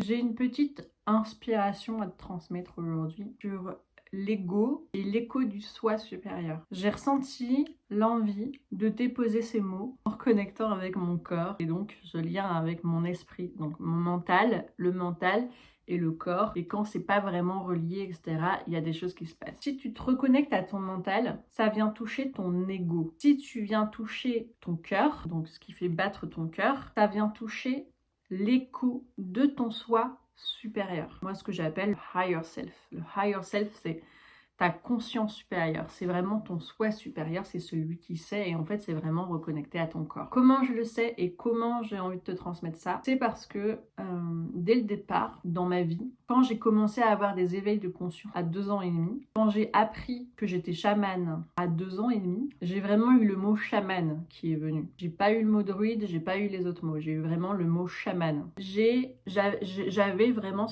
J'ai une petite inspiration à te transmettre aujourd'hui sur l'ego et l'écho du soi supérieur. J'ai ressenti l'envie de déposer ces mots en reconnectant avec mon corps et donc ce lien avec mon esprit, donc mon mental, le mental et le corps. Et quand c'est pas vraiment relié, etc., il y a des choses qui se passent. Si tu te reconnectes à ton mental, ça vient toucher ton ego. Si tu viens toucher ton cœur, donc ce qui fait battre ton cœur, ça vient toucher l'écho de ton soi supérieur. Moi, ce que j'appelle le higher self. Le higher self, c'est ta conscience supérieure. C'est vraiment ton soi supérieur, c'est celui qui sait et en fait, c'est vraiment reconnecté à ton corps. Comment je le sais et comment j'ai envie de te transmettre ça? C'est parce que dès le départ, dans ma vie, quand j'ai commencé à avoir des éveils de conscience à 2 ans et demi, quand j'ai appris que j'étais chamane à 2 ans et demi, j'ai vraiment eu le mot chaman qui est venu. J'ai pas eu le mot druide, j'ai pas eu les autres mots, j'ai eu vraiment le mot chaman. J'avais vraiment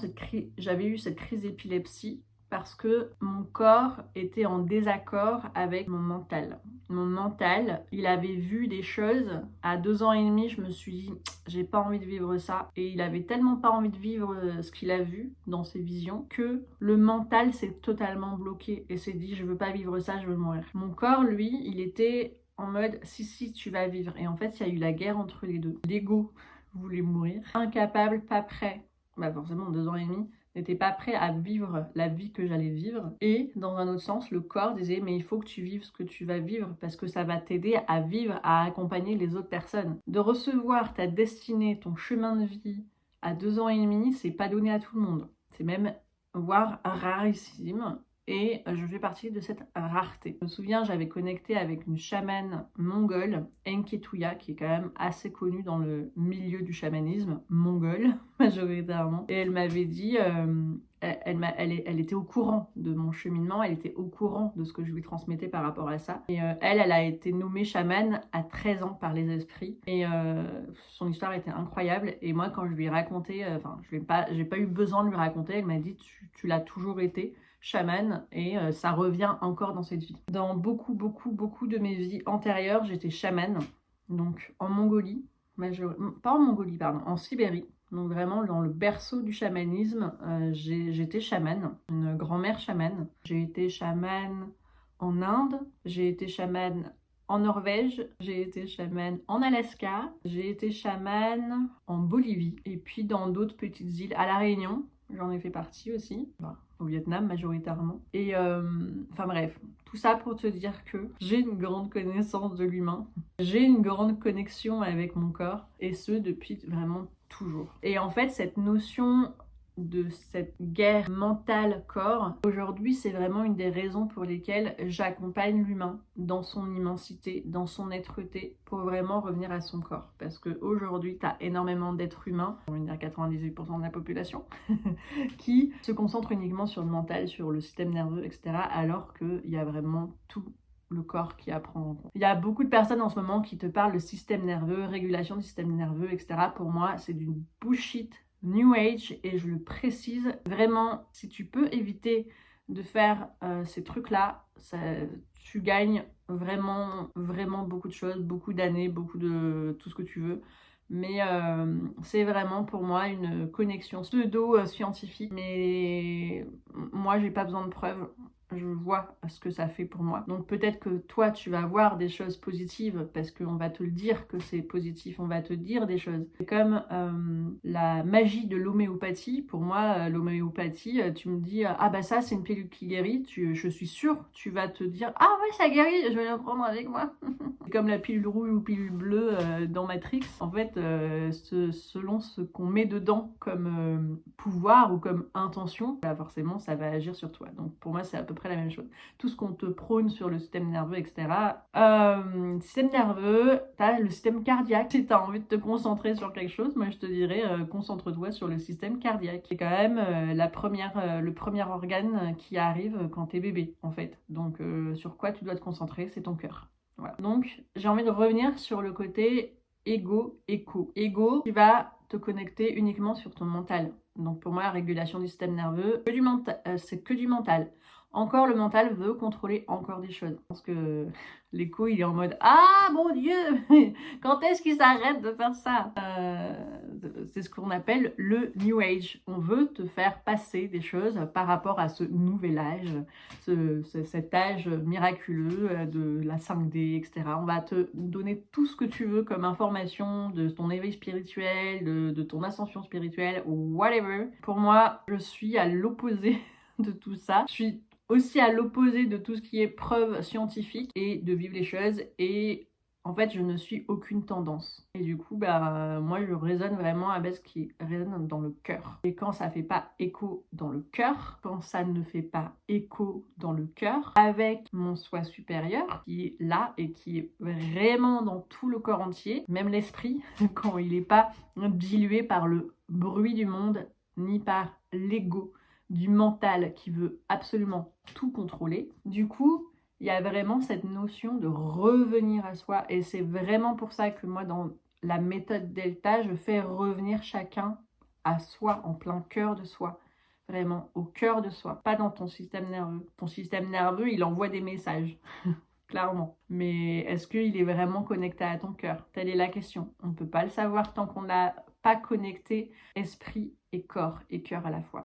j'avais eu cette crise d'épilepsie parce que mon corps était en désaccord avec mon mental. Mon mental, il avait vu des choses. À 2 ans et demi, je me suis dit, j'ai pas envie de vivre ça. Et il avait tellement pas envie de vivre ce qu'il a vu dans ses visions que le mental s'est totalement bloqué et s'est dit, je veux pas vivre ça, je veux mourir. Mon corps, lui, il était en mode, si, tu vas vivre. Et en fait, il y a eu la guerre entre les deux. L'ego voulait mourir, incapable, pas prêt. Bah forcément, 2 ans et demi, n'était pas prêt à vivre la vie que j'allais vivre. Et dans un autre sens, le corps disait mais il faut que tu vives ce que tu vas vivre parce que ça va t'aider à vivre, à accompagner les autres personnes. De recevoir ta destinée, ton chemin de vie à 2 ans et demi, c'est pas donné à tout le monde. C'est même voire rarissime. Et je fais partie de cette rareté. Je me souviens, j'avais connecté avec une chamane mongole, Enketuya, qui est quand même assez connue dans le milieu du chamanisme mongol, majoritairement. Et elle m'avait dit, elle était au courant de mon cheminement, elle était au courant de ce que je lui transmettais par rapport à ça. Et elle a été nommée chamane à 13 ans par les esprits. Et son histoire était incroyable. Et moi, quand je lui ai raconté, j'ai pas eu besoin de lui raconter, elle m'a dit, tu l'as toujours été chamane et ça revient encore dans cette vie. Dans beaucoup de mes vies antérieures, j'étais chamane, donc en Mongolie, pas en Mongolie, pardon, en Sibérie. Donc vraiment dans le berceau du chamanisme, j'étais chamane, une grand-mère chamane. J'ai été chamane en Inde, j'ai été chamane en Norvège, j'ai été chamane en Alaska, j'ai été chamane en Bolivie et puis dans d'autres petites îles, à La Réunion, j'en ai fait partie aussi. Voilà. Au Vietnam majoritairement. Et enfin bref, tout ça pour te dire que j'ai une grande connaissance de l'humain, j'ai une grande connexion avec mon corps, et ce depuis vraiment toujours. Et en fait, cette notion de cette guerre mentale-corps, aujourd'hui, c'est vraiment une des raisons pour lesquelles j'accompagne l'humain dans son immensité, dans son êtreté, pour vraiment revenir à son corps. Parce qu'aujourd'hui, tu as énormément d'êtres humains, on va dire 98% de la population, qui se concentrent uniquement sur le mental, sur le système nerveux, etc. Alors qu'il y a vraiment tout le corps qui apprend en compte. Il y a beaucoup de personnes en ce moment qui te parlent de système nerveux, régulation du système nerveux, etc. Pour moi, c'est du bullshit New Age, et je le précise vraiment, si tu peux éviter de faire ces trucs-là, tu gagnes vraiment beaucoup de choses, beaucoup d'années, beaucoup de tout ce que tu veux. Mais c'est vraiment pour moi une connexion pseudo-scientifique. Mais moi, j'ai pas besoin de preuves. Je vois ce que ça fait pour moi. Donc peut-être que toi, tu vas voir des choses positives parce qu'on va te le dire que c'est positif, on va te dire des choses. C'est comme la magie de l'homéopathie. Pour moi, l'homéopathie, tu me dis, ah bah ça, c'est une pilule qui guérit. Je suis sûre, tu vas te dire, ah ouais, ça guérit, je vais la prendre avec moi. C'est comme la pilule rouge ou pilule bleue dans Matrix. En fait, selon ce qu'on met dedans comme pouvoir ou comme intention, bah forcément, ça va agir sur toi. Donc pour moi, c'est à peu près la même chose. Tout ce qu'on te prône sur le système nerveux, etc. Système nerveux, t'as le système cardiaque. Si t'as envie de te concentrer sur quelque chose, moi je te dirais concentre-toi sur le système cardiaque. C'est quand même le premier organe qui arrive quand t'es bébé, en fait. Donc sur quoi tu dois te concentrer, c'est ton cœur. Voilà. Donc j'ai envie de revenir sur le côté égo. Ego, tu vas te connecter uniquement sur ton mental. Donc pour moi, la régulation du système nerveux, c'est que du mental. Encore le mental veut contrôler encore des choses. Je pense que l'écho, il est en mode « Ah, mon Dieu, quand est-ce qu'il s'arrête de faire ça ?» C'est ce qu'on appelle le New Age. On veut te faire passer des choses par rapport à ce nouvel âge, cet âge miraculeux de la 5D, etc. On va te donner tout ce que tu veux comme information de ton éveil spirituel, de ton ascension spirituelle, ou whatever. Pour moi, je suis à l'opposé de tout ça. Je suis aussi à l'opposé de tout ce qui est preuve scientifique et de vivre les choses, et en fait je ne suis aucune tendance. Et du coup moi je raisonne vraiment avec ce qui résonne dans le cœur. Et quand ça fait pas écho dans le cœur, quand ça ne fait pas écho dans le cœur avec mon soi supérieur qui est là et qui est vraiment dans tout le corps entier, même l'esprit, quand il n'est pas dilué par le bruit du monde ni par l'ego du mental qui veut absolument tout contrôler. Du coup, il y a vraiment cette notion de revenir à soi, et c'est vraiment pour ça que moi, dans la méthode Delta, je fais revenir chacun à soi, en plein cœur de soi. Vraiment, au cœur de soi, pas dans ton système nerveux. Ton système nerveux, il envoie des messages, clairement. Mais est-ce qu'il est vraiment connecté à ton cœur? Telle est la question. On ne peut pas le savoir tant qu'on n'a pas connecté esprit et corps et cœur à la fois.